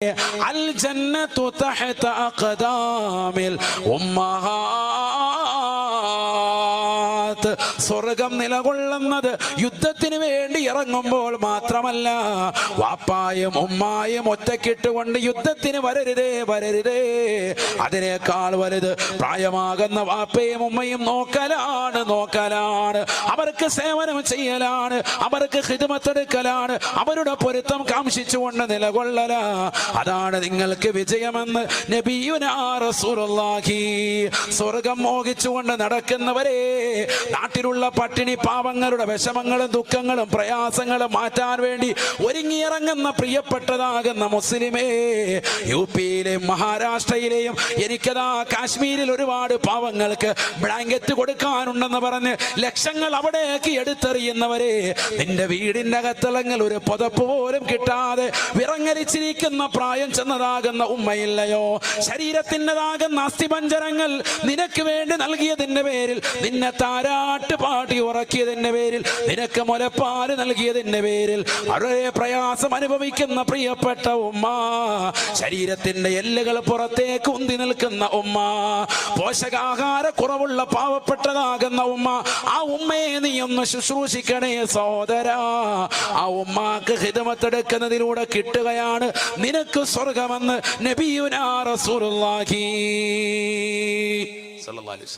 الجنة تحت أقدام الأمهات. സ്വർഗം നിലകൊള്ളുന്നത് യുദ്ധത്തിന് വേണ്ടി ഇറങ്ങുമ്പോൾ മാത്രമല്ല. വാപ്പായും ഉമ്മായും ഒറ്റക്കിട്ടുകൊണ്ട് യുദ്ധത്തിന് വരരുതേ വരരുതേ. അതിനേക്കാൾ വലുത് പ്രായമാകുന്ന വാപ്പയും ഉമ്മയും നോക്കലാണ് നോക്കലാണ്. അവർക്ക് സേവനം ചെയ്യലാണ്, അവർക്ക് ഖിദ്മത്തെടുക്കലാണ്, അവരുടെ പൊരുത്തം കാംക്ഷിച്ചുകൊണ്ട് നിലകൊള്ളല. അതാണ് നിങ്ങൾക്ക് വിജയമെന്ന് നബിയുനാ റസൂലുള്ളാഹി. സ്വർഗം മോഹിച്ചുകൊണ്ട് നടക്കുന്നവരെ, നാട്ടിലുള്ള പട്ടിണി പാവങ്ങളുടെ വിഷമങ്ങളും ദുഃഖങ്ങളും പ്രയാസങ്ങളും മാറ്റാൻ വേണ്ടി ഒരുങ്ങിയിറങ്ങുന്ന പ്രിയപ്പെട്ടതാകുന്ന മുസ്ലിമേ, യു പിയിലെയും മഹാരാഷ്ട്രയിലെയും എനിക്കതാ കാശ്മീരിൽ ഒരുപാട് പാവങ്ങൾക്ക് ബ്ലാങ്കറ്റ് കൊടുക്കാനുണ്ടെന്ന് പറഞ്ഞ് ലക്ഷങ്ങൾ അവിടേക്ക് എടുത്തെറിയുന്നവരെ, നിന്റെ വീടിന്റെ അകത്തിളങ്ങൾ ഒരു പുതപ്പ് പോലും കിട്ടാതെ വിറങ്ങലിച്ചിരിക്കുന്ന പ്രായം ചെന്നതാകുന്ന ഉമ്മയില്ലയോ? ശരീരത്തിൻ്റെതാകുന്ന അസ്ഥിപഞ്ജരങ്ങൾ നിനക്ക് വേണ്ടി നൽകിയതിന്റെ പേരിൽ, നിന്നെ താരാട്ട് പാട്ടി ഉറക്കിയതിന്റെ പേരിൽ, നിനക്ക് മുലപ്പാല് നൽകിയതിന്റെ പേരിൽ വളരെ പ്രയാസം അനുഭവിക്കുന്ന പ്രിയപ്പെട്ട ഉമ്മ, ശരീരത്തിന്റെ എല്ലുകൾ പുറത്തേക്ക് ഉന്തി നിൽക്കുന്ന ഉമ്മ, പോഷകാഹാര കുറവുള്ള പാവപ്പെട്ടതാകുന്ന ഉമ്മ, ആ ഉമ്മയെ നീ ഒന്ന് ശുശ്രൂഷിക്കണേ സഹോദരാ. ആ ഉമ്മാക്ക് ഖിദ്മത്തെടുക്കുന്നതിലൂടെ കിട്ടുകയാണ് നിനക്ക് സ്വർഗമെന്ന് നബിയുനാ റസൂലുള്ളാഹി സ്വല്ലല്ലാഹു അലൈഹി വസല്ലം.